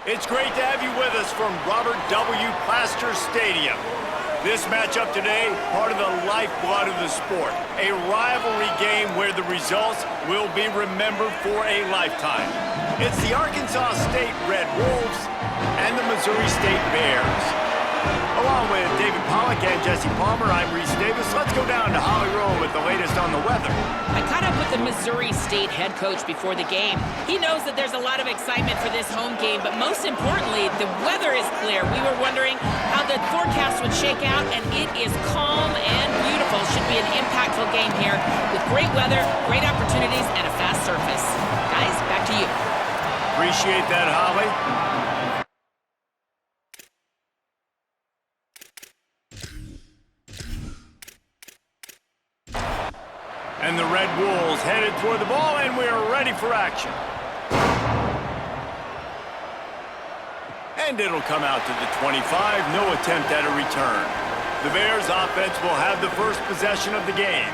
It's great to have you with us from Robert W. Plaster Stadium. This matchup today, part of the lifeblood of the sport. A rivalry game where the results will be remembered for a lifetime. It's the Arkansas State Red Wolves and the Missouri State Bears. Along with David Pollack and Jesse Palmer, I'm Reese Davis. Let's go down to Holly Rowe with the latest on the weather. I caught up with the Missouri State head coach before the game. He knows that there's a lot of excitement for this home game, but most importantly, the weather is clear. We were wondering how the forecast would shake out, and it is calm and beautiful. Should be an impactful game here with great weather, great opportunities, and a fast surface. Guys, back to you. Appreciate that, Holly. And the Red Wolves headed toward the ball, and we are ready for action. And it'll come out to the 25, no attempt at a return. The Bears offense will have the first possession of the game.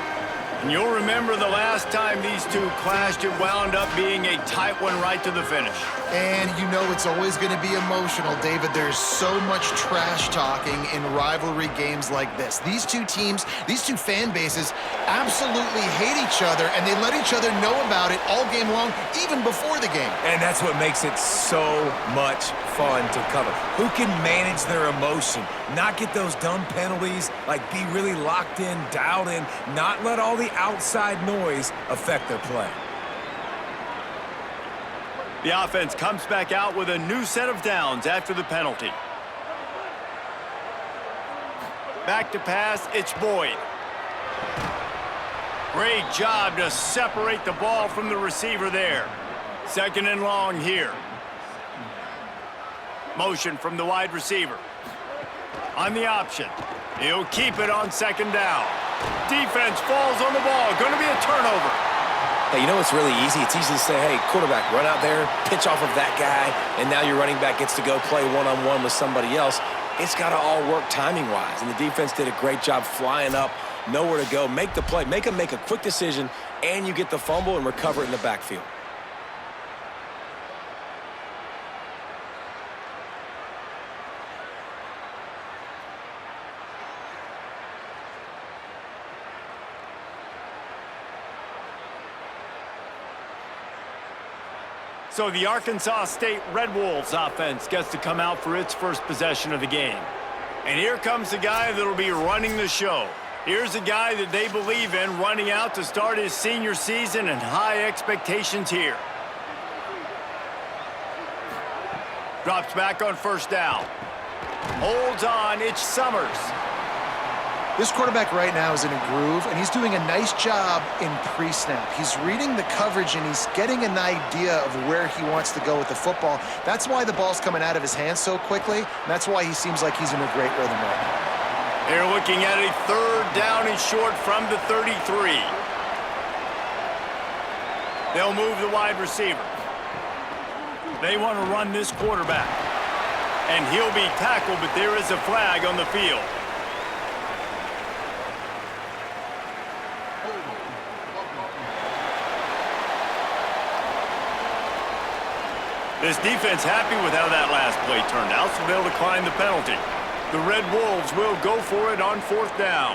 And you'll remember the last time these two clashed, it wound up being a tight one right to the finish. And you know it's always going to be emotional, David. There's so much trash talking in rivalry games like this. These two teams, these two fan bases absolutely hate each other, and they let each other know about it all game long, even before the game. And that's what makes it so much fun to cover. Who can manage their emotion, not get those dumb penalties, like be really locked in, dialed in, not let all the outside noise affect their play. The offense comes back out with a new set of downs after the penalty. Back to pass, it's Boyd. Great job to separate the ball from the receiver there. Second and long here. Motion from the wide receiver. On the option. He'll keep it on second down. Defense falls on the ball. Going to be a turnover. Hey, you know what's really easy? It's easy to say, hey, quarterback, run out there, pitch off of that guy, and now your running back gets to go play one-on-one with somebody else. It's got to all work timing-wise, and the defense did a great job flying up, nowhere to go, make the play, make a quick decision, and you get the fumble and recover it in the backfield. So the Arkansas State Red Wolves offense gets to come out for its first possession of the game. And here comes the guy that'll be running the show. Here's a guy that they believe in running out to start his senior season, and high expectations here. Drops back on first down. Holds on, it's Summers. This quarterback right now is in a groove, and he's doing a nice job in pre-snap. He's reading the coverage, and he's getting an idea of where he wants to go with the football. That's why the ball's coming out of his hands so quickly, and that's why he seems like he's in a great rhythm right now. They're looking at a third down and short from the 33. They'll move the wide receiver. They want to run this quarterback. And he'll be tackled, but there is a flag on the field. This defense happy with how that last play turned out, so they'll decline the penalty. The Red Wolves will go for it on fourth down.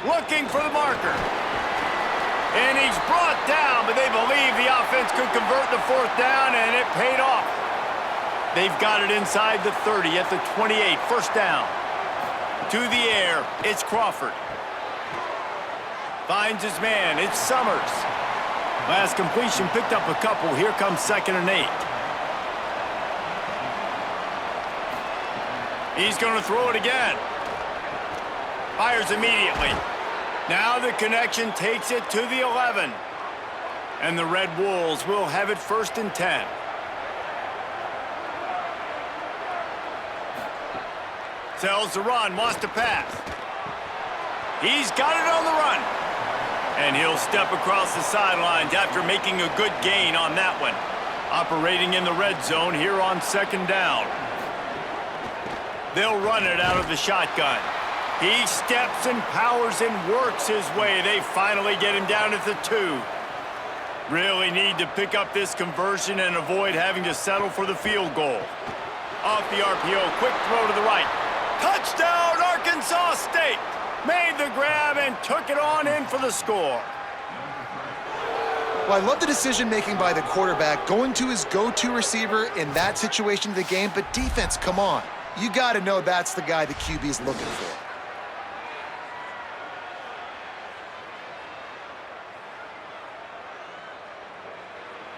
Looking for the marker. And he's brought down, but they believe the offense could convert the fourth down, and it paid off. They've got it inside the 30 at the 28, first down. To the air, it's Crawford. Finds his man, it's Summers. Last completion picked up a couple. Here comes 2nd and 8. He's going to throw it again. Fires immediately. Now the connection takes it to the 11. And the Red Wolves will have it 1st and 10. Sells the run, wants to pass. He's got it on the run. And he'll step across the sidelines after making a good gain on that one. Operating in the red zone here on 2nd down. They'll run it out of the shotgun. He steps and powers and works his way. They finally get him down at the 2. Really need to pick up this conversion and avoid having to settle for the field goal. Off the RPO, quick throw to the right. Touchdown, Arkansas State! Made the grab and took it on in for the score. Well, I love the decision-making by the quarterback, going to his go-to receiver in that situation of the game, but defense, come on. You got to know that's the guy the QB is looking for.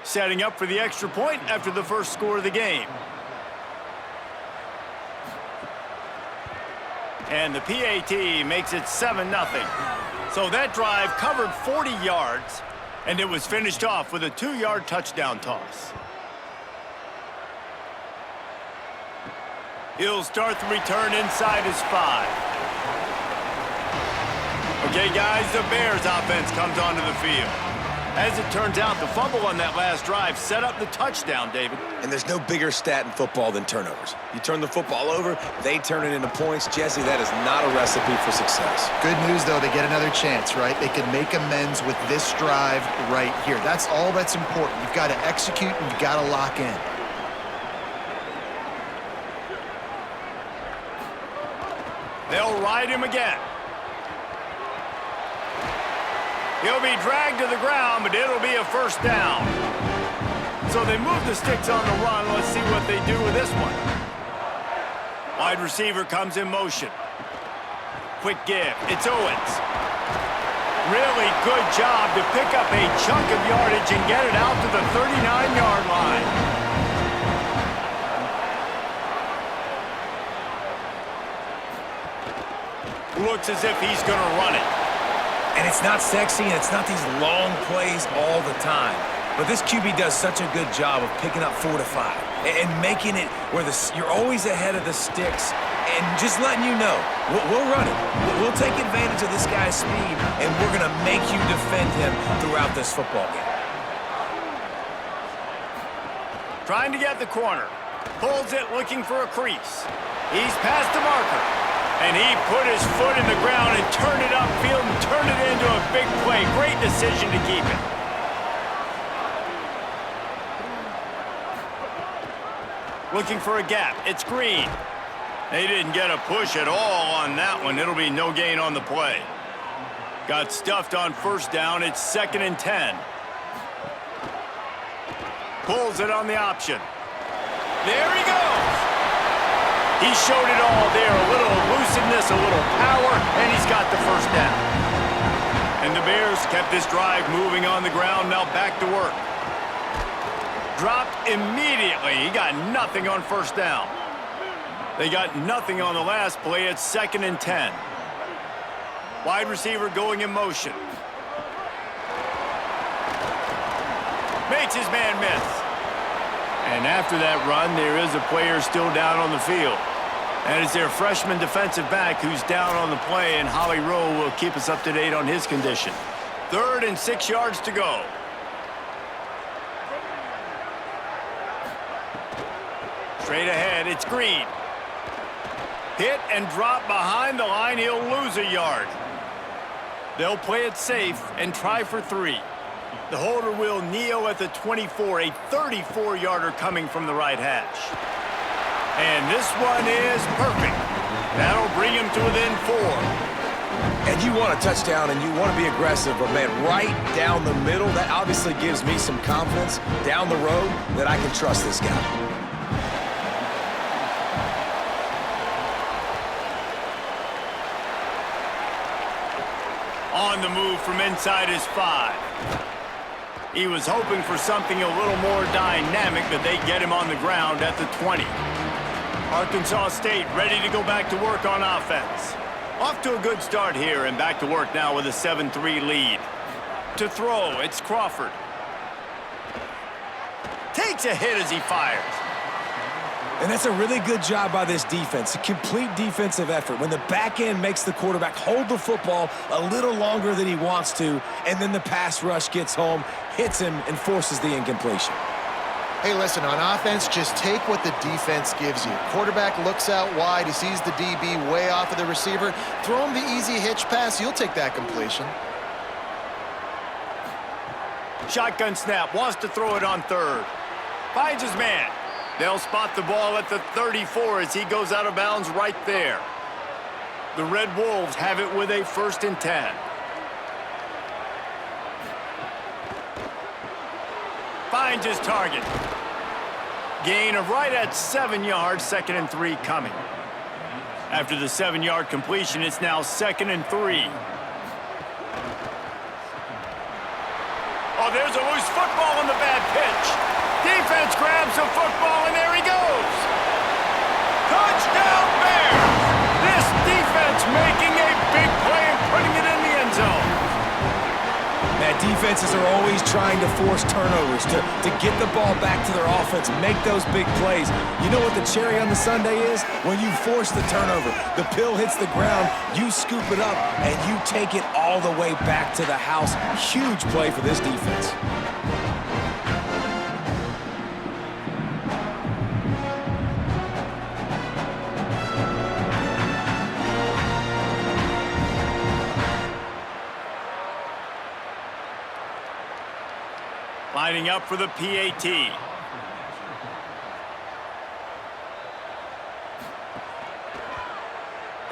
Setting up for the extra point after the first score of the game. And the PAT makes it 7-0. So that drive covered 40 yards, and it was finished off with a 2-yard touchdown toss. He'll start the return inside his 5. Okay, guys, the Bears offense comes onto the field. As it turns out, the fumble on that last drive set up the touchdown, David. And there's no bigger stat in football than turnovers. You turn the football over, they turn it into points. Jesse, that is not a recipe for success. Good news, though, they get another chance, right? They can make amends with this drive right here. That's all that's important. You've got to execute and you've got to lock in. They'll ride him again. He'll be dragged to the ground, but it'll be a first down. So they move the sticks on the run. Let's see what they do with this one. Wide receiver comes in motion. Quick give. It's Owens. Really good job to pick up a chunk of yardage and get it out to the 39-yard line. Looks as if he's going to run it. And it's not sexy, and it's not these long plays all the time. But this QB does such a good job of picking up 4 to 5 and making it where you're always ahead of the sticks and just letting you know, we'll run it. We'll take advantage of this guy's speed, and we're going to make you defend him throughout this football game. Trying to get the corner. Pulls it, looking for a crease. He's past the marker. And he put his foot in the ground and turned it upfield and turned it into a big play. Great decision to keep it. Looking for a gap. It's Green. They didn't get a push at all on that one. It'll be no gain on the play. Got stuffed on first down. It's 2nd and 10. Pulls it on the option. There he goes. He showed it all there, a little elusiveness, a little power, and he's got the first down. And the Bears kept this drive moving on the ground, now back to work. Dropped immediately. He got nothing on first down. They got nothing on the last play. It's 2nd and 10. Wide receiver going in motion. Makes his man miss. And after that run, there is a player still down on the field. And it's their freshman defensive back who's down on the play, and Holly Rowe will keep us up to date on his condition. 3rd and 6 yards to go. Straight ahead, it's Green. Hit and drop behind the line. He'll lose a yard. They'll play it safe and try for 3. The holder will kneel at the 24, a 34-yarder coming from the right hash. And this one is perfect. That'll bring him to within 4. And you want a touchdown and you want to be aggressive, but man, right down the middle, that obviously gives me some confidence down the road that I can trust this guy. On the move from inside his 5. He was hoping for something a little more dynamic, but they get him on the ground at the 20. Arkansas State ready to go back to work on offense. Off to a good start here and back to work now with a 7-3 lead. To throw, it's Crawford. Takes a hit as he fires. And that's a really good job by this defense, a complete defensive effort. When the back end makes the quarterback hold the football a little longer than he wants to, and then the pass rush gets home, hits him, and forces the incompletion. Hey, listen, on offense, just take what the defense gives you. Quarterback looks out wide. He sees the DB way off of the receiver. Throw him the easy hitch pass. You'll take that completion. Shotgun snap, wants to throw it on third. Finds his man. They'll spot the ball at the 34 as he goes out of bounds right there. The Red Wolves have it with a 1st and 10. Finds his target. Gain of right at 7 yards, 2nd and 3 coming. After the 7-yard completion, it's now 2nd and 3. Oh, there's a loose football on the bad pitch. Defense grabs the football, and there he goes. Touchdown Bears! This defense making a big play and putting it in the end zone. That defenses are always trying to force turnovers, to get the ball back to their offense, make those big plays. You know what the cherry on the sundae is? When you force the turnover, the pill hits the ground, you scoop it up, and you take it all the way back to the house. Huge play for this defense. Lining up for the PAT.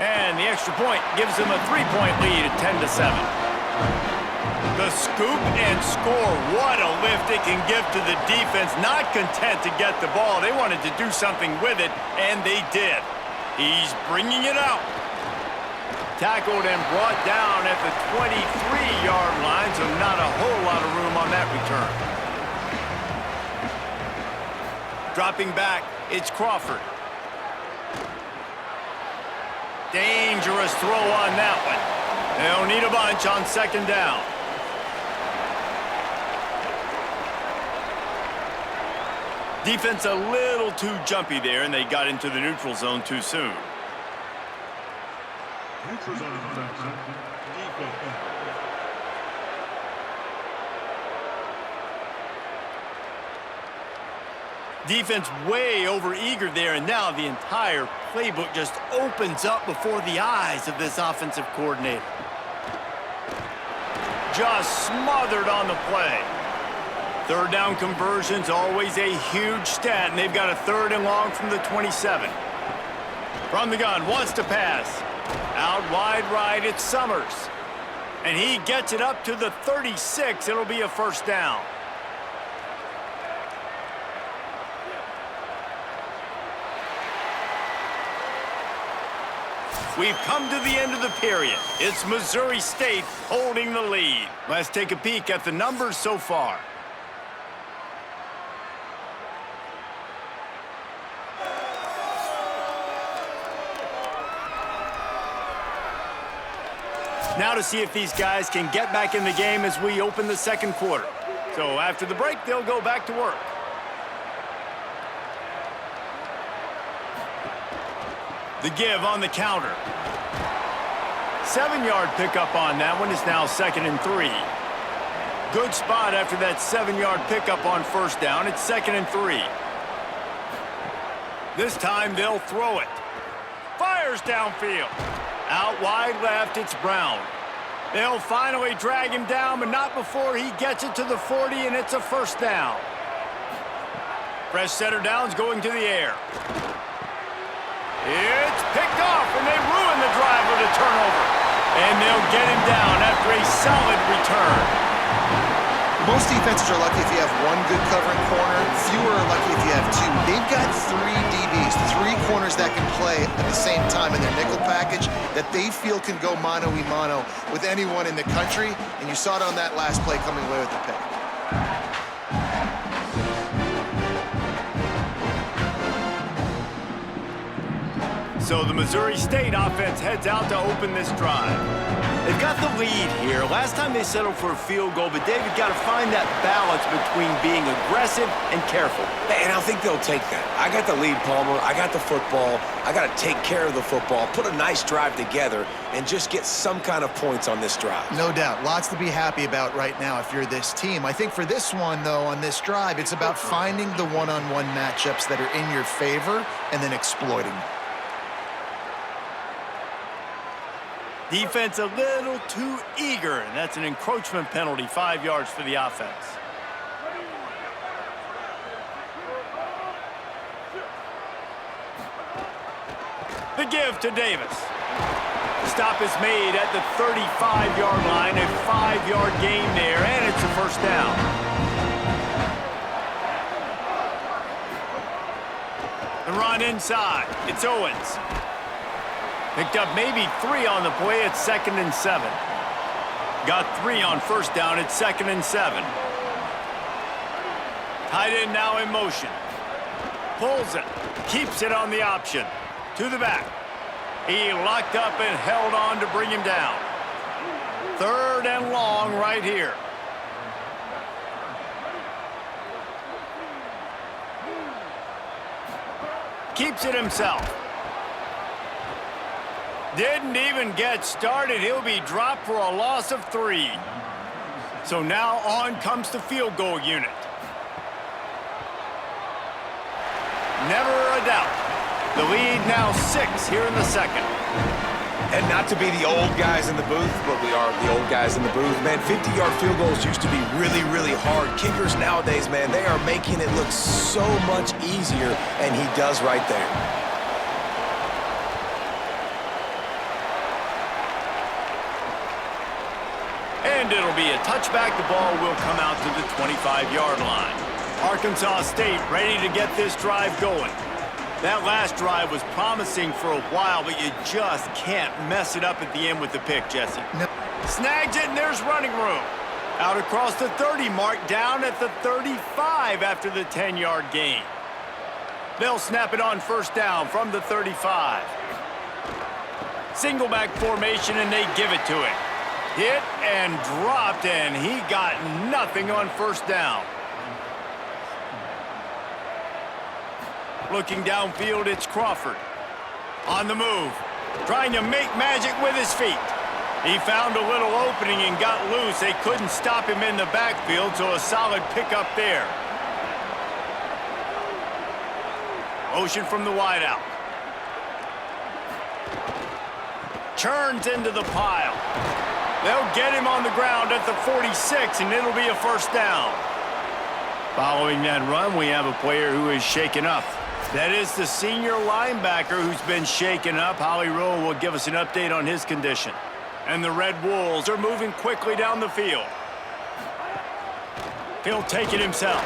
And the extra point gives them a 3-point lead at 10-7. The scoop and score. What a lift it can give to the defense. Not content to get the ball. They wanted to do something with it, and they did. He's bringing it out. Tackled and brought down at the 23-yard line, so not a whole lot of room on that return. Dropping back, it's Crawford. Dangerous throw on that one. They'll need a bunch on 2nd down. Defense a little too jumpy there, and they got into the neutral zone too soon. Neutral zone defense. Defense way over-eager there, and now the entire playbook just opens up before the eyes of this offensive coordinator. Just smothered on the play. 3rd down conversion's always a huge stat, and they've got a 3rd and long from the 27. From the gun, wants to pass. Out wide right, it's Summers. And he gets it up to the 36. It'll be a 1st down. We've come to the end of the period. It's Missouri State holding the lead. Let's take a peek at the numbers so far. Now to see if these guys can get back in the game as we open the 2nd quarter. So after the break, they'll go back to work. The give on the counter. 7-yard pickup on that one is now 2nd and 3. Good spot after that 7-yard pickup on 1st down. It's 2nd and 3. This time they'll throw it. Fires downfield. Out wide left, it's Brown. They'll finally drag him down, but not before he gets it to the 40, and it's a 1st down. Fresh center down's going to the air. It's picked off, and they ruin the drive with a turnover. And they'll get him down after a solid return. Most defenses are lucky if you have one good covering corner. Fewer are lucky if you have 2. They've got 3 DBs, 3 corners that can play at the same time in their nickel package that they feel can go mano-a-mano with anyone in the country. And you saw it on that last play coming away with the pick. So the Missouri State offense heads out to open this drive. They've got the lead here. Last time they settled for a field goal, but David got to find that balance between being aggressive and careful. And I think they'll take that. I got the lead, Palmer. I got the football. I got to take care of the football, put a nice drive together, and just get some kind of points on this drive. No doubt. Lots to be happy about right now if you're this team. I think for this one, though, on this drive, it's about finding the one-on-one matchups that are in your favor and then exploiting them. Defense a little too eager, and that's an encroachment penalty, 5 yards for the offense. The give to Davis. Stop is made at the 35-yard line, a 5-yard gain there, and it's a first down. The run inside. It's Owens. Picked up maybe 3 on the play at 2nd and 7. Got 3 on first down at 2nd and 7. Tight end now in motion. Pulls it. Keeps it on the option. To the back. He locked up and held on to bring him down. 3rd and long right here. Keeps it himself. Didn't even get started. He'll be dropped for a loss of 3. So now on comes the field goal unit. Never a doubt. The lead now 6 here in the second. And not to be the old guys in the booth, but we are the old guys in the booth. Man, 50-yard field goals used to be really, really hard. Kickers nowadays, man, they are making it look so much easier, and he does right there. And it'll be a touchback. The ball will come out to the 25-yard line. Arkansas State ready to get this drive going. That last drive was promising for a while, but you just can't mess it up at the end with the pick, Jesse. No. Snags it, and there's running room. Out across the 30 mark, down at the 35 after the 10-yard gain. They'll snap it on first down from the 35. Single back formation, and they give it to him. Hit and dropped, and he got nothing on first down. Looking downfield, it's Crawford. On the move, trying to make magic with his feet. He found a little opening and got loose. They couldn't stop him in the backfield, so a solid pickup there. Motion from the wideout. Churns into the pile. They'll get him on the ground at the 46, and it'll be a first down. Following that run, we have a player who is shaken up. That is the senior linebacker who's been shaken up. Holly Rowe will give us an update on his condition. And the Red Wolves are moving quickly down the field. He'll take it himself.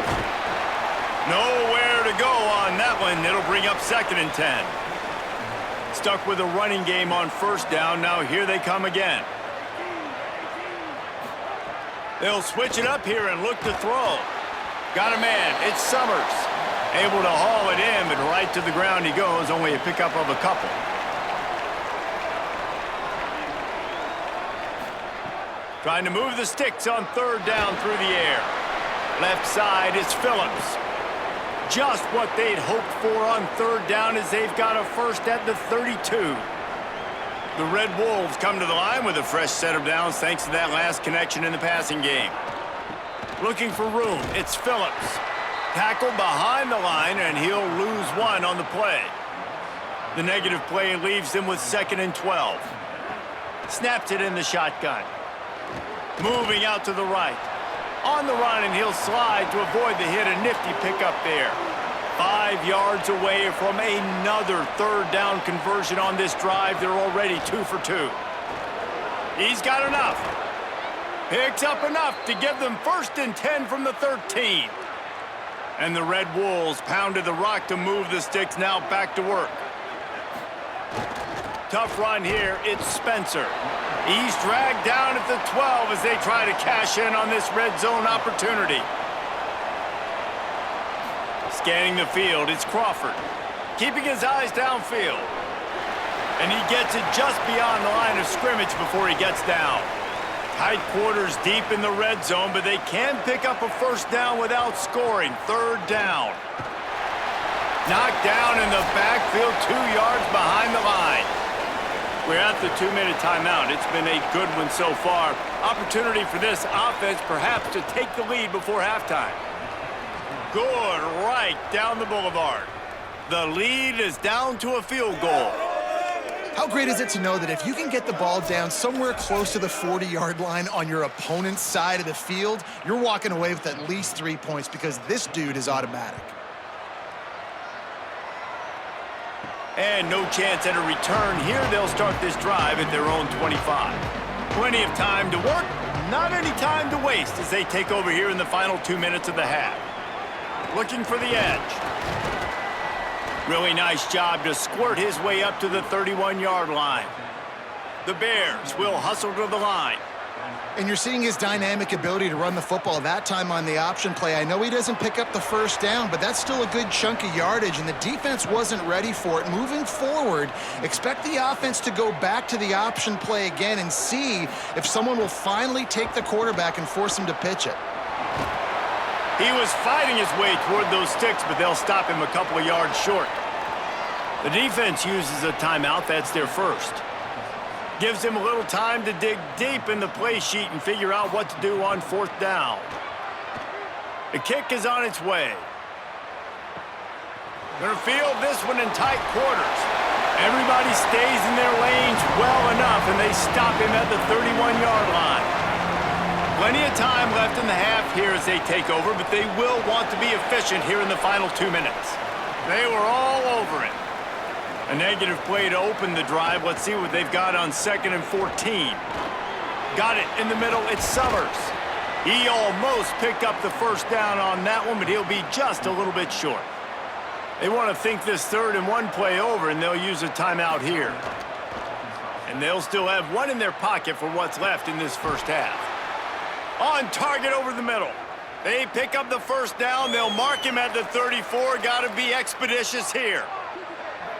Nowhere to go on that one. It'll bring up 2nd and 10. Stuck with a running game on first down. Now here they come again. They'll switch it up here and look to throw. Got a man. It's Summers. Able to haul it in, but right to the ground he goes. Only a pickup of a couple. Trying to move the sticks on 3rd down through the air. Left side is Phillips. Just what they'd hoped for on 3rd down as they've got a first at the 32. The Red Wolves come to the line with a fresh set of downs thanks to that last connection in the passing game. Looking for room, it's Phillips. Tackled behind the line, and he'll lose 1 on the play. The negative play leaves them with 2nd and 12. Snaps it in the shotgun. Moving out to the right. On the run, and he'll slide to avoid the hit. A nifty pickup there. 5 yards away from another 3rd down conversion on this drive. They're already 2 for 2. He's got enough. Picks up enough to give them 1st and 10 from the 13. And the Red Wolves pounded the rock to move the sticks. Now back to work. Tough run here. It's Spencer. He's dragged down at the 12 as they try to cash in on this red zone opportunity. Scanning the field, it's Crawford. Keeping his eyes downfield. And he gets it just beyond the line of scrimmage before he gets down. Tight quarters deep in the red zone, but they can pick up a first down without scoring. 3rd down. Knocked down in the backfield, 2 yards behind the line. We're at the 2-minute timeout. It's been a good one so far. Opportunity for this offense perhaps to take the lead before halftime. Good right down the boulevard. The lead is down to a field goal. How great is it to know that if you can get the ball down somewhere close to the 40-yard line on your opponent's side of the field, you're walking away with at least 3 points because this dude is automatic. And no chance at a return here. They'll start this drive at their own 25. Plenty of time to work, not any time to waste as they take over here in the final 2 minutes of the half. Looking for the edge. Really nice job to squirt his way up to the 31-yard line. The Bears will hustle to the line. And you're seeing his dynamic ability to run the football, that time on the option play. I know he doesn't pick up the first down, but that's still a good chunk of yardage, and the defense wasn't ready for it. Moving forward, expect the offense to go back to the option play again and see if someone will finally take the quarterback and force him to pitch it. He was fighting his way toward those sticks, but they'll stop him a couple of yards short. The defense uses a timeout. That's their first. Gives him a little time to dig deep in the play sheet and figure out what to do on fourth down. The kick is on its way. Gonna field this one in tight quarters. Everybody stays in their lanes well enough, and they stop him at the 31-yard line. Plenty of time left in the half here as they take over, but they will want to be efficient here in the final 2 minutes. They were all over it. A negative play to open the drive. Let's see what they've got on 2nd and 14. Got it in the middle. It's Summers. He almost picked up the first down on that one, but he'll be just a little bit short. They want to think this 3rd and 1 play over, and they'll use a timeout here. And they'll still have one in their pocket for what's left in this first half. On target over the middle. They pick up the first down. They'll mark him at the 34. Got to be expeditious here.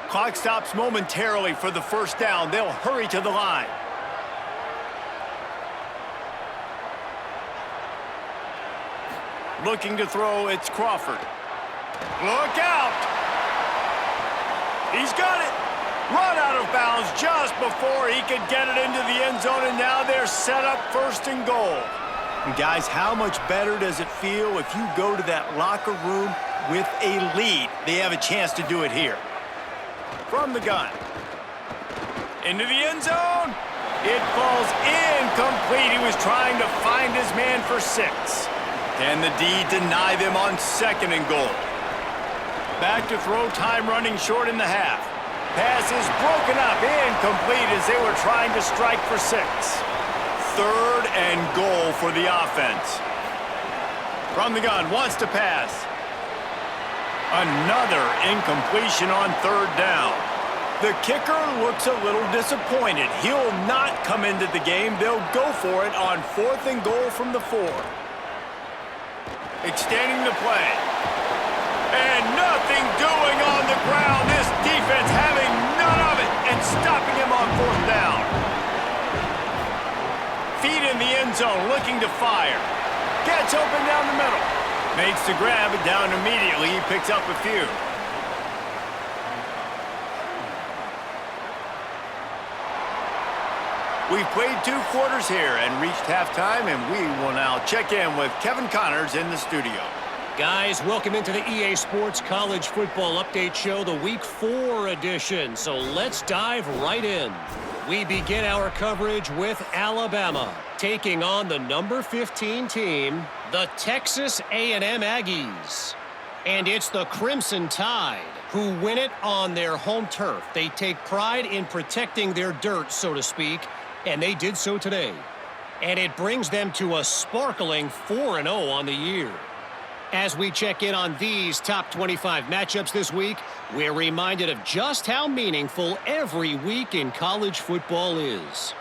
Clock stops momentarily for the first down. They'll hurry to the line. Looking to throw, it's Crawford. Look out! He's got it. Run out of bounds just before he could get it into the end zone, and now they're set up 1st and goal. And guys, how much better does it feel if you go to that locker room with a lead? They have a chance to do it here. From the gun. Into the end zone. It falls incomplete. He was trying to find his man for 6. Can the D deny them on 2nd and goal? Back to throw, time running short in the half. Pass is broken up, incomplete as they were trying to strike for 6. 3rd and goal for the offense. From the gun, wants to pass. Another incompletion on 3rd down. The kicker looks a little disappointed. He'll not come into the game. They'll go for it on 4th and goal from the 4. Extending the play. And nothing doing on the ground. This defense having none of it and stopping him on 4th down. Feet in the end zone, looking to fire. Gets open down the middle. Makes the grab, it down immediately. He picks up a few. We've played 2 quarters here and reached halftime, and we will now check in with Kevin Connors in the studio. Guys, welcome into the EA Sports College Football Update Show, the Week 4 edition. So let's dive right in. We begin our coverage with Alabama taking on the number 15 team, the Texas A&M Aggies. And it's the Crimson Tide who win it on their home turf. They take pride in protecting their dirt, so to speak, and they did so today. And it brings them to a sparkling 4-0 on the year. As we check in on these top 25 matchups this week, we're reminded of just how meaningful every week in college football is.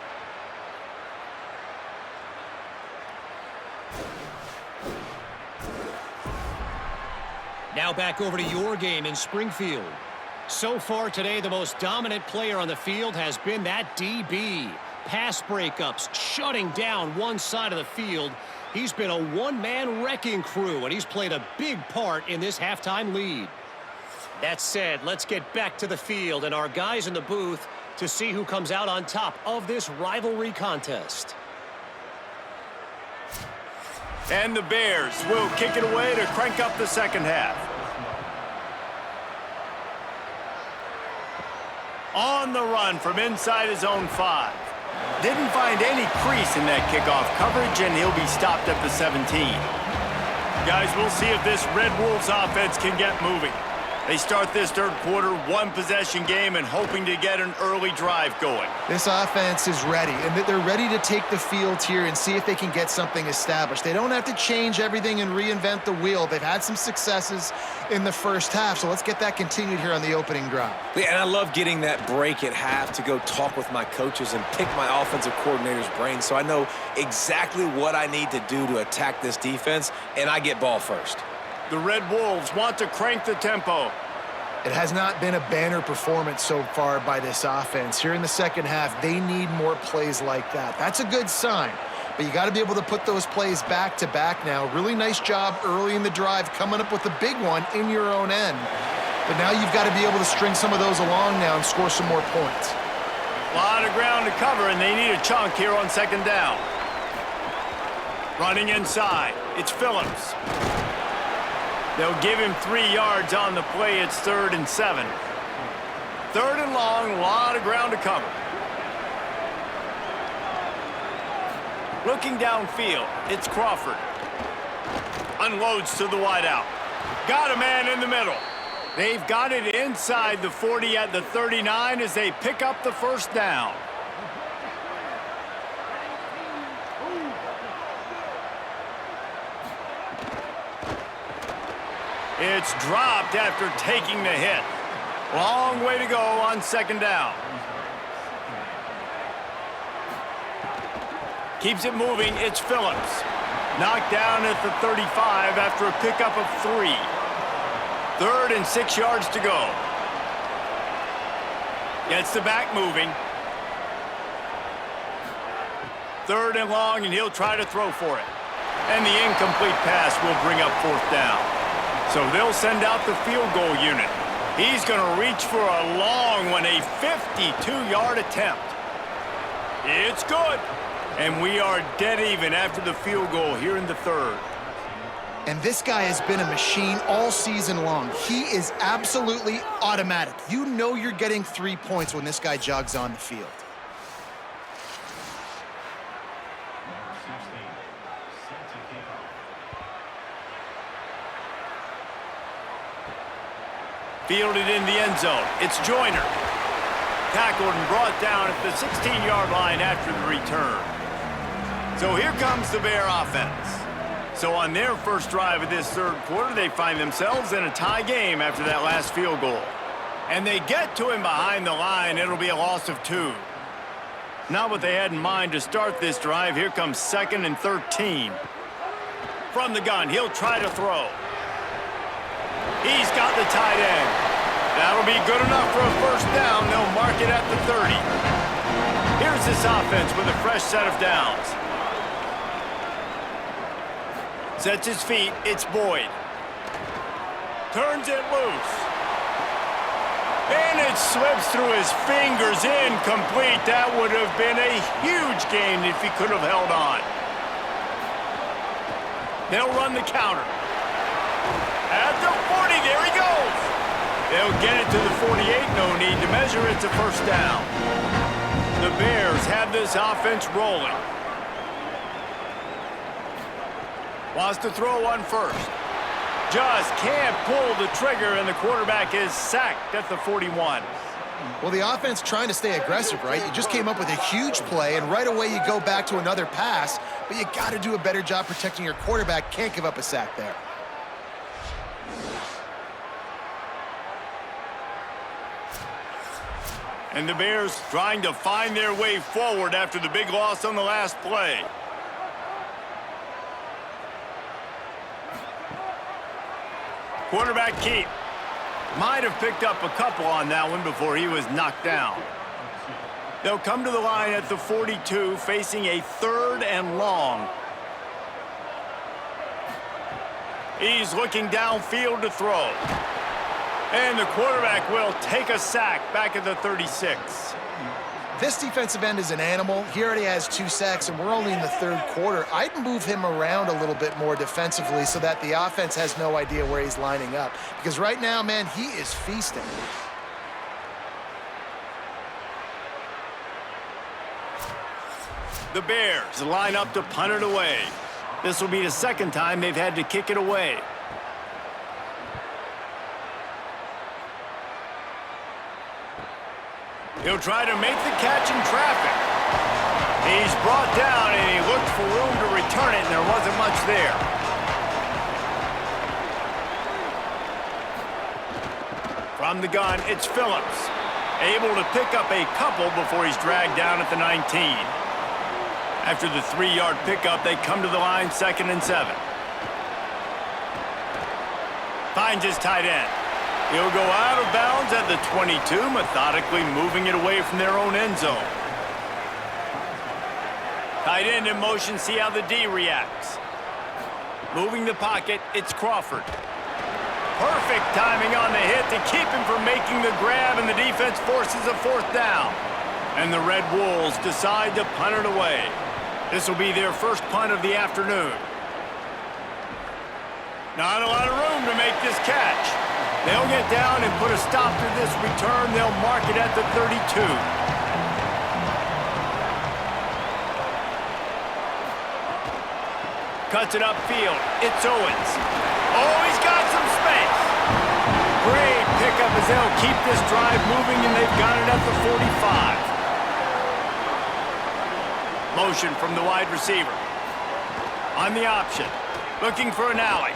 Now back over to your game in Springfield. So far today, the most dominant player on the field has been that DB. Pass breakups, shutting down one side of the field. He's been a one-man wrecking crew, and he's played a big part in this halftime lead. That said, let's get back to the field and our guys in the booth to see who comes out on top of this rivalry contest. And the Bears will kick it away to crank up the second half. On the run from inside his own 5. Didn't find any crease in that kickoff coverage, and he'll be stopped at the 17. Guys, we'll see if this Red Wolves offense can get moving. They start this third quarter, one-possession game, and hoping to get an early drive going. This offense is ready, and they're ready to take the field here and see if they can get something established. They don't have to change everything and reinvent the wheel. They've had some successes in the first half, so let's get that continued here on the opening drive. Yeah, and I love getting that break at half to go talk with my coaches and pick my offensive coordinator's brain so I know exactly what I need to do to attack this defense, and I get ball first. The Red Wolves want to crank the tempo. It has not been a banner performance so far by this offense. Here in the second half, they need more plays like that. That's a good sign, but you got to be able to put those plays back to back now. Really nice job early in the drive, coming up with a big one in your own end. But now you've got to be able to string some of those along now and score some more points. A lot of ground to cover, and they need a chunk here on second down. Running inside, it's Phillips. They'll give him 3 yards on the play. It's 3rd and 7. 3rd and long, a lot of ground to cover. Looking downfield, it's Crawford. Unloads to the wideout. Got a man in the middle. They've got it inside the 40 at the 39 as they pick up the first down. It's dropped after taking the hit. Long way to go on second down. Keeps it moving, it's Phillips. Knocked down at the 35 after a pickup of 3. 3rd and 6 yards to go. Gets the back moving. 3rd and long, and he'll try to throw for it. And the incomplete pass will bring up 4th down. So they'll send out the field goal unit. He's going to reach for a long one, a 52-yard attempt. It's good. And we are dead even after the field goal here in the 3rd. And this guy has been a machine all season long. He is absolutely automatic. You know you're getting 3 points when this guy jogs on the field. Fielded in the end zone. It's Joyner. Tackled and brought down at the 16-yard line after the return. So here comes the Bear offense. So on their first drive of this third quarter, they find themselves in a tie game after that last field goal. And they get to him behind the line. It'll be a loss of 2. Not what they had in mind to start this drive. Here comes 2nd and 13. From the gun, he'll try to throw. He's got the tight end. That'll be good enough for a first down. They'll mark it at the 30. Here's this offense with a fresh set of downs. Sets his feet. It's Boyd. Turns it loose. And it slips through his fingers. Incomplete. That would have been a huge gain if he could have held on. They'll run the counter. At the 40, there he goes. They'll get it to the 48, no need to measure. It's a first down. The Bears have this offense rolling. Wants to throw one first. Just can't pull the trigger, and the quarterback is sacked at the 41. Well, the offense trying to stay aggressive, right? You just came up with a huge play, and right away you go back to another pass, but you got to do a better job protecting your quarterback. Can't give up a sack there. And the Bears trying to find their way forward after the big loss on the last play. Quarterback keep. Might have picked up a couple on that one before he was knocked down. They'll come to the line at the 42, facing a 3rd and long. He's looking downfield to throw. And the quarterback will take a sack back at the 36. This defensive end is an animal. He already has 2 sacks, and we're only in the 3rd quarter. I'd move him around a little bit more defensively so that the offense has no idea where he's lining up. Because right now, man, he is feasting. The Bears line up to punt it away. This will be the 2nd time they've had to kick it away. He'll try to make the catch in traffic. He's brought down, and he looked for room to return it, and there wasn't much there. From the gun, it's Phillips. Able to pick up a couple before he's dragged down at the 19. After the 3-yard pickup, they come to the line, 2nd and 7. Finds his tight end. He'll go out of bounds at the 22, methodically moving it away from their own end zone. Tight end in motion, see how the D reacts. Moving the pocket, it's Crawford. Perfect timing on the hit to keep him from making the grab, and the defense forces a 4th down. And the Red Wolves decide to punt it away. This will be their first punt of the afternoon. Not a lot of room to make this catch. They'll get down and put a stop to this return. They'll mark it at the 32. Cuts it upfield. It's Owens. Oh, he's got some space. Great pickup as they'll keep this drive moving, and they've got it at the 45. Motion from the wide receiver. On the option. Looking for an alley.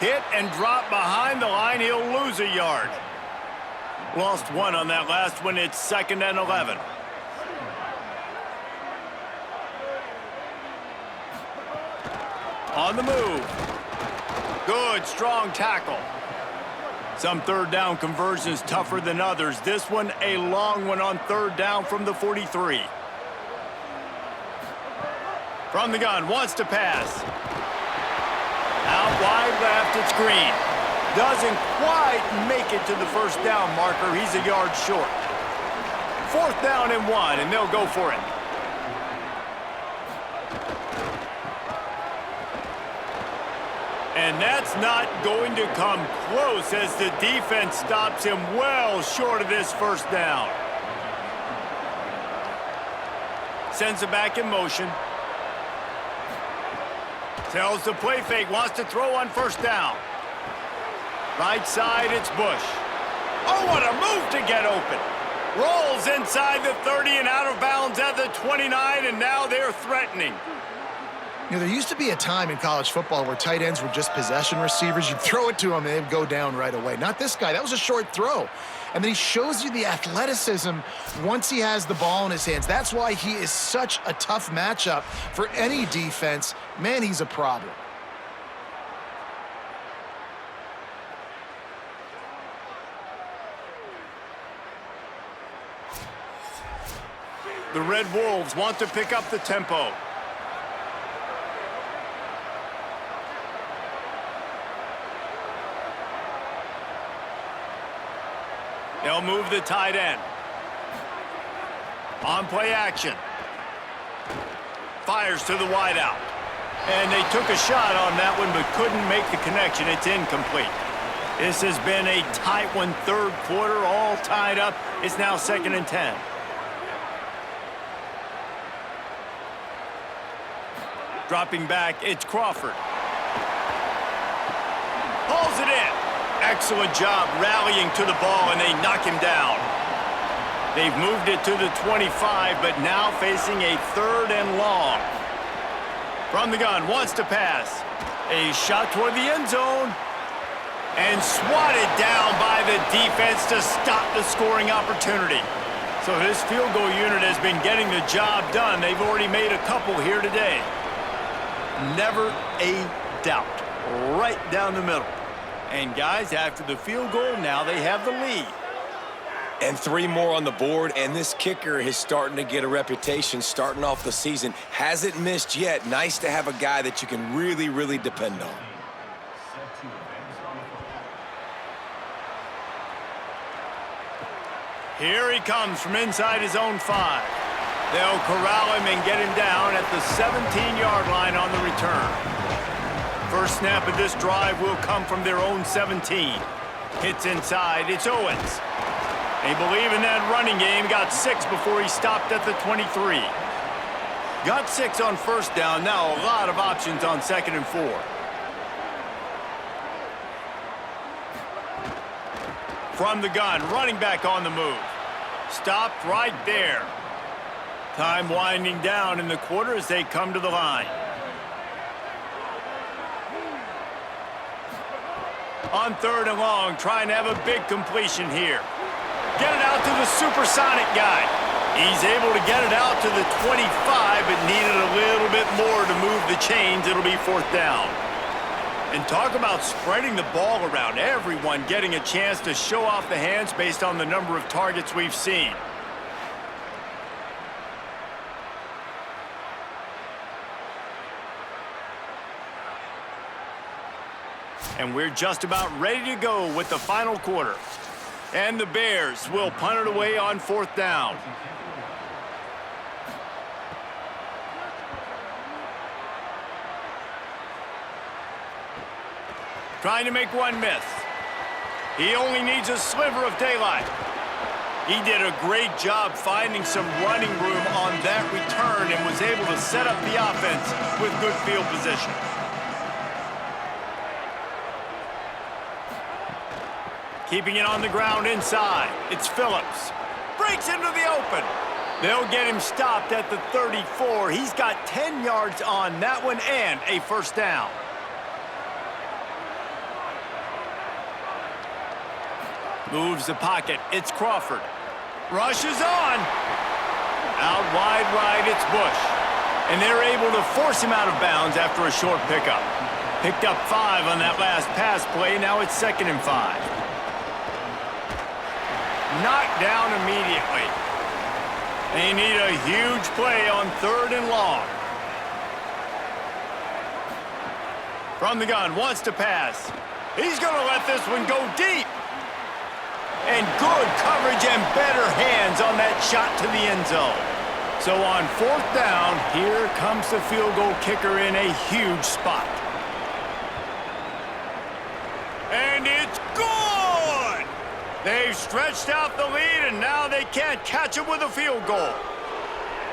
Hit and drop behind the line. He'll lose a yard. Lost 1 on that last one. It's 2nd and 11. On the move. Good, strong tackle. Some 3rd down conversions tougher than others. This one, a long one on 3rd down from the 43. From the gun, wants to pass. Out wide left, it's Green. Doesn't quite make it to the 1st down marker. He's a yard short. 4th down and 1, and they'll go for it. And that's not going to come close as the defense stops him well short of this 1st down. Sends it back in motion. Tells the play fake, wants to throw on 1st down. Right side, it's Bush. Oh, what a move to get open. Rolls inside the 30 and out of bounds at the 29, and now they're threatening. You know, there used to be a time in college football where tight ends were just possession receivers. You'd throw it to them, and they'd go down right away. Not this guy. That was a short throw. And then he shows you the athleticism once he has the ball in his hands. That's why he is such a tough matchup for any defense. Man, he's a problem. The Red Wolves want to pick up the tempo. They'll move the tight end. On play action. Fires to the wideout. And they took a shot on that one but couldn't make the connection. It's incomplete. This has been a tight one, 3rd quarter, all tied up. It's now 2nd and 10. Dropping back, it's Crawford. Pulls it in. Excellent job rallying to the ball, and they knock him down. They've moved it to the 25, but now facing a 3rd and long. From the gun, wants to pass. A shot toward the end zone. And swatted down by the defense to stop the scoring opportunity. So this field goal unit has been getting the job done. They've already made a couple here today. Never a doubt. Right down the middle. And guys, after the field goal, now they have the lead. And 3 more on the board, and this kicker is starting to get a reputation starting off the season. Hasn't missed yet. Nice to have a guy that you can really, really depend on. Here he comes from inside his own 5. They'll corral him and get him down at the 17-yard line on the return. First snap of this drive will come from their own 17. Hits inside, it's Owens. They believe in that running game, got 6 before he stopped at the 23. Got 6 on 1st down, now a lot of options on 2nd and 4. From the gun, running back on the move. Stopped right there. Time winding down in the quarter as they come to the line. On 3rd and long, trying to have a big completion here. Get it out to the supersonic guy. He's able to get it out to the 25, but needed a little bit more to move the chains. It'll be 4th down. And talk about spreading the ball around. Everyone getting a chance to show off the hands based on the number of targets we've seen. And we're just about ready to go with the final quarter. And the Bears will punt it away on 4th down. Trying to make one miss. He only needs a sliver of daylight. He did a great job finding some running room on that return and was able to set up the offense with good field position. Keeping it on the ground inside. It's Phillips. Breaks into the open. They'll get him stopped at the 34. He's got 10 yards on that one and a 1st down. Moves the pocket. It's Crawford. Rushes on. Out wide right, it's Bush. And they're able to force him out of bounds after a short pickup. Picked up 5 on that last pass play. Now it's 2nd and 5. Knocked down immediately. They need a huge play on 3rd and long. From the gun, wants to pass. He's going to let this one go deep. And good coverage and better hands on that shot to the end zone. So on 4th down, here comes the field goal kicker in a huge spot. And it's good! They've stretched out the lead, and now they can't catch him with a field goal.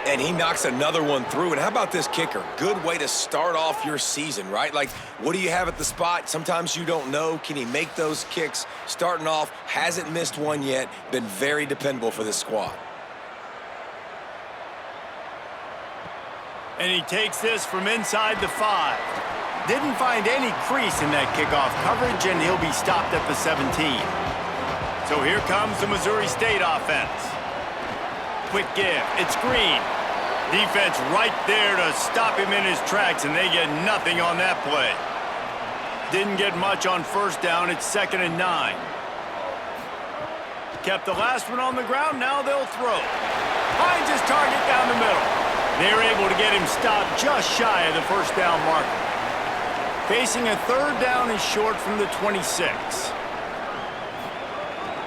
And he knocks another one through. And how about this kicker? Good way to start off your season, right? Like, what do you have at the spot? Sometimes you don't know. Can he make those kicks? Starting off, hasn't missed one yet. Been very dependable for this squad. And he takes this from inside the 5. Didn't find any crease in that kickoff coverage, and he'll be stopped at the 17. So here comes the Missouri State offense. Quick give. It's Green. Defense right there to stop him in his tracks, and they get nothing on that play. Didn't get much on 1st down. It's 2nd and 9. Kept the last one on the ground. Now they'll throw. Finds his target down the middle. They're able to get him stopped just shy of the 1st down marker. Facing a 3rd down and short from the 26.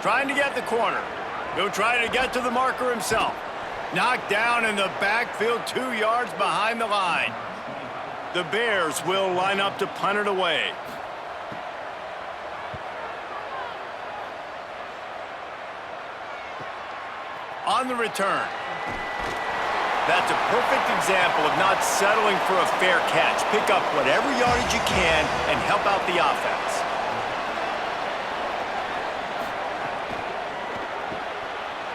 Trying to get the corner. He'll try to get to the marker himself. Knocked down in the backfield 2 yards behind the line. The Bears will line up to punt it away. On the return. That's a perfect example of not settling for a fair catch. Pick up whatever yardage you can and help out the offense.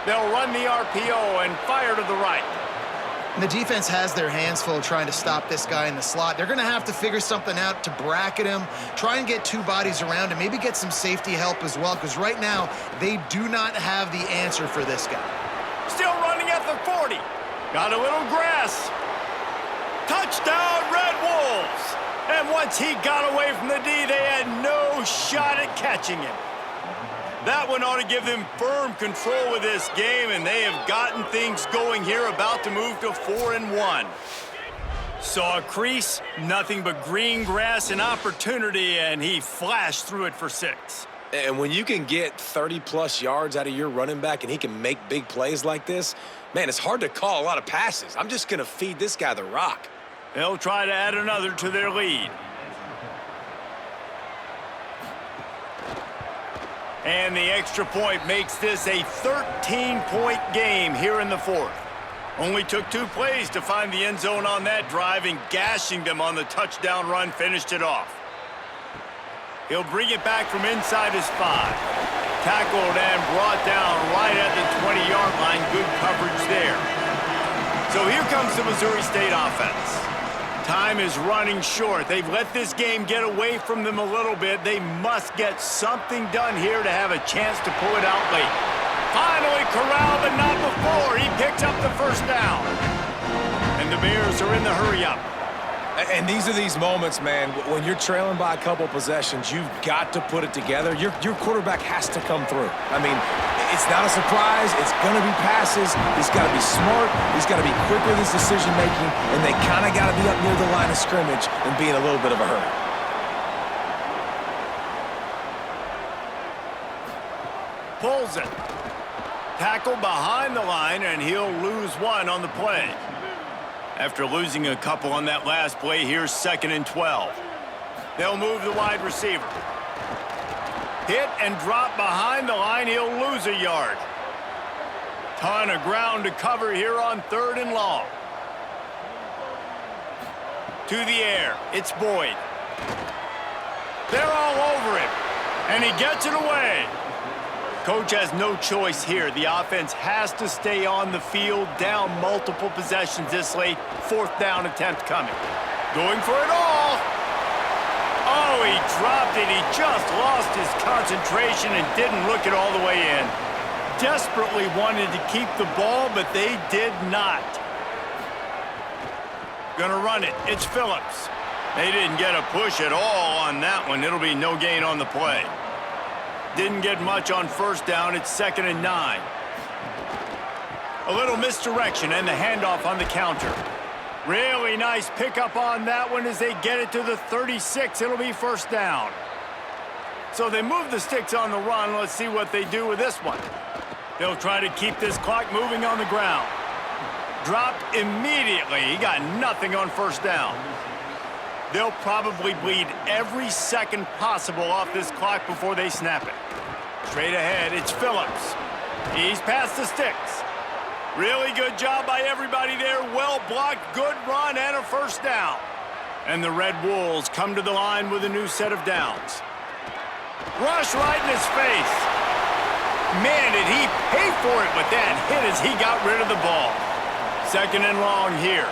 They'll run the RPO and fire to the right. And the defense has their hands full trying to stop this guy in the slot. They're going to have to figure something out to bracket him, try and get 2 bodies around him, maybe get some safety help as well, because right now they do not have the answer for this guy. Still running at the 40. Got a little grass. Touchdown, Red Wolves. And once he got away from the D, they had no shot at catching him. That one ought to give them firm control of this game, and they have gotten things going here, about to move to 4-1. Saw a crease, nothing but green grass and opportunity, and he flashed through it for 6. And when you can get 30-plus yards out of your running back and he can make big plays like this, man, it's hard to call a lot of passes. I'm just going to feed this guy the rock. They'll try to add another to their lead. And the extra point makes this a 13-point game here in the 4th. Only took 2 plays to find the end zone on that drive, and gashing them on the touchdown run finished it off. He'll bring it back from inside his 5. Tackled and brought down right at the 20-yard line. Good coverage there. So here comes the Missouri State offense. Time is running short. They've let this game get away from them a little bit. They must get something done here to have a chance to pull it out late. Finally corralled, but not before. He picks up the first down. And the Bears are in the hurry-up. And these are these moments, man, when you're trailing by a couple possessions, you've got to put it together. Your quarterback has to come through. I mean, it's not a surprise. It's going to be passes. He's got to be smart. He's got to be quick with his decision-making, and they kind of got to be up near the line of scrimmage and be in a little bit of a hurry. Pulls it. Tackle behind the line, and he'll lose one on the play. After losing a couple on that last play, here's 2nd and 12. They'll move the wide receiver. Hit and drop behind the line. He'll lose a yard. Ton of ground to cover here on 3rd and long. To the air. It's Boyd. They're all over him. And he gets it away. Coach has no choice here. The offense has to stay on the field, down multiple possessions this late. 4th down attempt coming. Going for it all. Oh, he dropped it. He just lost his concentration and didn't look it all the way in. Desperately wanted to keep the ball, but they did not. Gonna run it. It's Phillips. They didn't get a push at all on that one. It'll be no gain on the play. Didn't get much on 1st down. It's 2nd and 9. A little misdirection and the handoff on the counter. Really nice pickup on that one as they get it to the 36. It'll be 1st down. So they move the sticks on the run. Let's see what they do with this one. They'll try to keep this clock moving on the ground. Dropped immediately. He got nothing on 1st down. They'll probably bleed every second possible off this clock before they snap it. Straight ahead, it's Phillips. He's past the sticks. Really good job by everybody there. Well blocked, good run, and a 1st down. And the Red Wolves come to the line with a new set of downs. Rush right in his face. Man, did he pay for it with that hit as he got rid of the ball. 2nd and long here.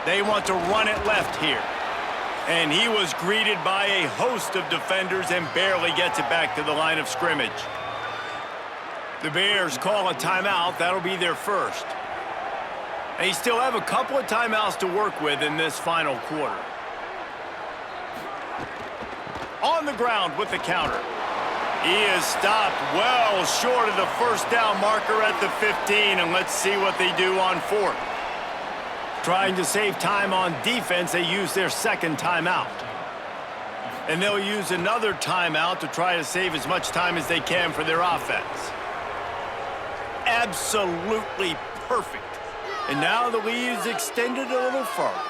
They want to run it left here. And he was greeted by a host of defenders and barely gets it back to the line of scrimmage. The Bears call a timeout. That'll be their first. They still have a couple of timeouts to work with in this final quarter. On the ground with the counter. He is stopped well short of the 1st down marker at the 15, and let's see what they do on 4th. Trying to save time on defense, they use their 2nd timeout. And they'll use another timeout to try to save as much time as they can for their offense. Absolutely perfect. And now the lead is extended a little further.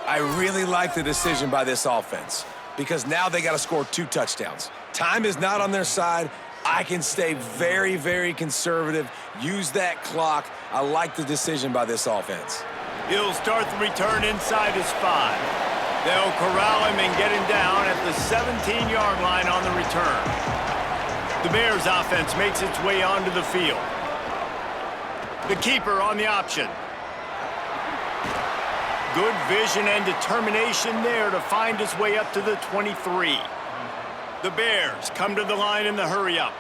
I really like the decision by this offense because now they got to score 2 touchdowns. Time is not on their side. I can stay very, very conservative, use that clock. I like the decision by this offense. He'll start the return inside his 5. They'll corral him and get him down at the 17-yard line on the return. The Bears offense makes its way onto the field. The keeper on the option. Good vision and determination there to find his way up to the 23. The Bears come to the line in the hurry-up.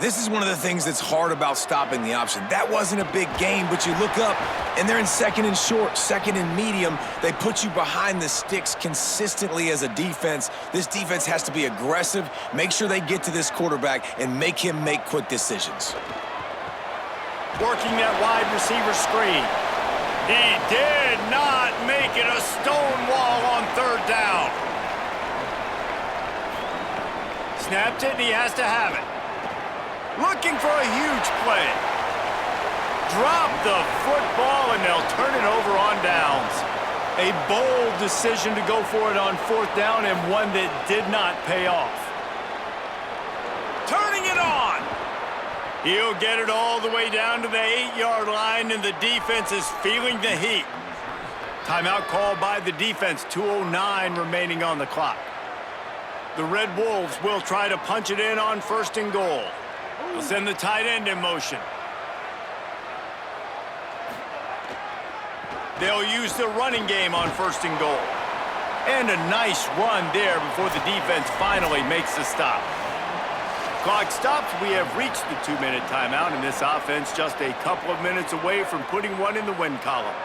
This is one of the things that's hard about stopping the option. That wasn't a big gain, but you look up, and they're in 2nd and short, 2nd and medium. They put you behind the sticks consistently as a defense. This defense has to be aggressive, make sure they get to this quarterback, and make him make quick decisions. Working that wide receiver screen. He did not make it a stone wall on 3rd down. Snapped it, and he has to have it. Looking for a huge play. Drop the football, and they'll turn it over on downs. A bold decision to go for it on 4th down, and one that did not pay off. Turning it on. He'll get it all the way down to the 8-yard line, and the defense is feeling the heat. Timeout called by the defense, 2:09 remaining on the clock. The Red Wolves will try to punch it in on 1st and goal. They'll send the tight end in motion. They'll use the running game on 1st and goal. And a nice run there before the defense finally makes the stop. Clock stops. We have reached the 2-minute timeout, and this offense just a couple of minutes away from putting one in the win column.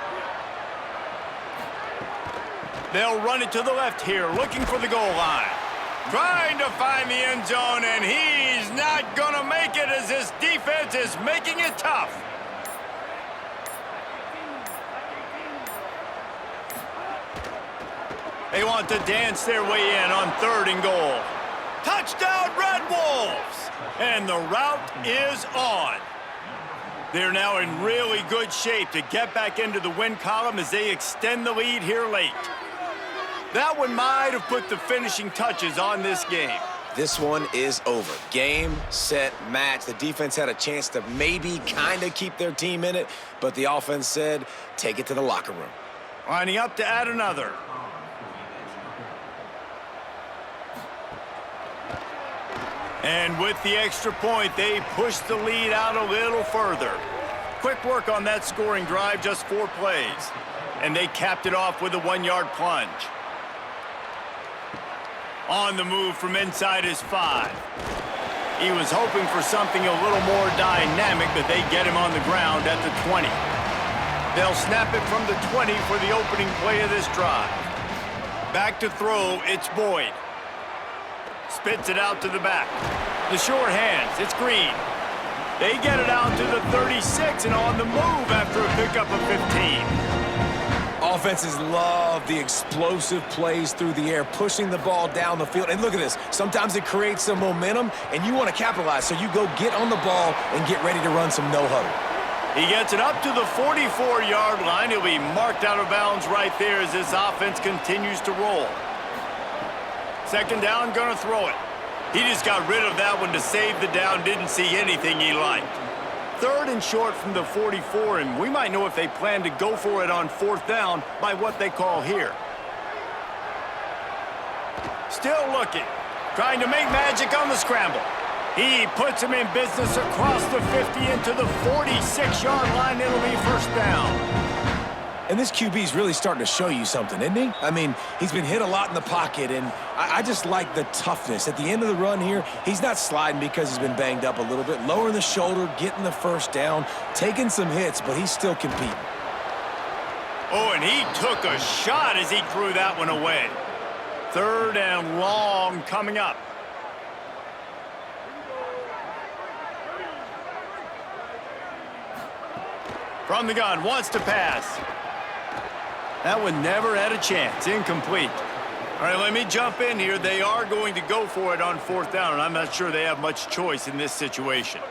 They'll run it to the left here, looking for the goal line. Trying to find the end zone, and he's not going to make it as this defense is making it tough. They want to dance their way in on 3rd and goal. Touchdown, Red Wolves! And the route is on. They're now in really good shape to get back into the win column as they extend the lead here late. That one might have put the finishing touches on this game. This one is over. Game, set, match. The defense had a chance to maybe kind of keep their team in it, but the offense said, take it to the locker room. Lining up to add another. And with the extra point, they push the lead out a little further. Quick work on that scoring drive, just 4 plays. And they capped it off with a 1-yard plunge. On the move from inside his 5. He was hoping for something a little more dynamic, but they get him on the ground at the 20. They'll snap it from the 20 for the opening play of this drive. Back to throw, it's Boyd. Spits it out to the back. The short hands, it's Green. They get it out to the 36 and on the move after a pickup of 15. Offenses love the explosive plays through the air, pushing the ball down the field. And look at this. Sometimes it creates some momentum, and you want to capitalize. So you go get on the ball and get ready to run some no-huddle. He gets it up to the 44-yard line. He'll be marked out of bounds right there as this offense continues to roll. 2nd down, gonna throw it. He just got rid of that one to save the down. Didn't see anything he liked. 3rd and short from the 44, and we might know if they plan to go for it on 4th down by what they call here. Still looking, trying to make magic on the scramble. He puts him in business across the 50 into the 46-yard line. It'll be 1st down. And this QB's really starting to show you something, isn't he? I mean, he's been hit a lot in the pocket, and I just like the toughness. At the end of the run here, he's not sliding because he's been banged up a little bit. Lowering the shoulder, getting the 1st down, taking some hits, but he's still competing. Oh, and he took a shot as he threw that one away. 3rd and long coming up. From the gun, wants to pass. That one never had a chance. Incomplete. All right, let me jump in here. They are going to go for it on 4th down, and I'm not sure they have much choice in this situation.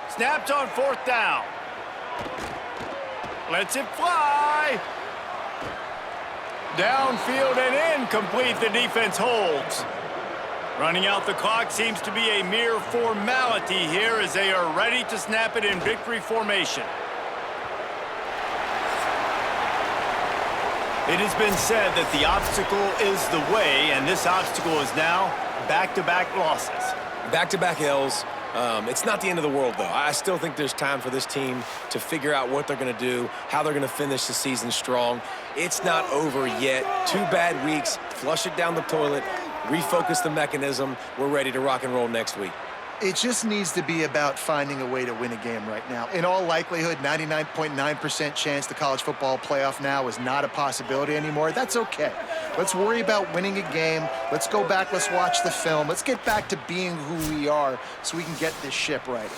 Snapped on 4th down. Lets it fly. Downfield and incomplete. The defense holds. Running out the clock seems to be a mere formality here as they are ready to snap it in victory formation. It has been said that the obstacle is the way, and this obstacle is now back-to-back losses. Back-to-back L's. It's not the end of the world, though. I still think there's time for this team to figure out what they're going to do, how they're going to finish the season strong. It's not over yet. 2 bad weeks. Flush it down the toilet. Refocus the mechanism. We're ready to rock and roll next week. It just needs to be about finding a way to win a game right now. In all likelihood, 99.9% chance the college football playoff now is not a possibility anymore. That's okay. Let's worry about winning a game. Let's go back. Let's watch the film. Let's get back to being who we are so we can get this ship right.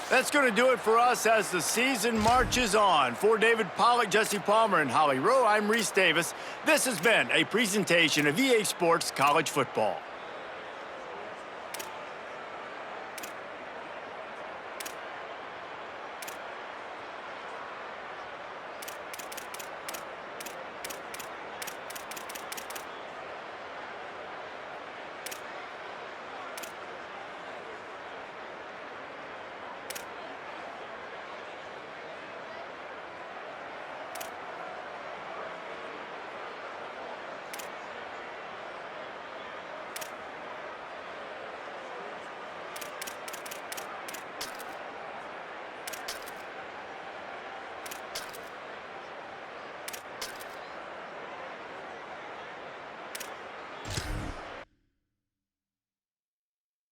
That's going to do it for us as the season marches on. For David Pollack, Jesse Palmer, and Holly Rowe, I'm Reese Davis. This has been a presentation of EA Sports College Football.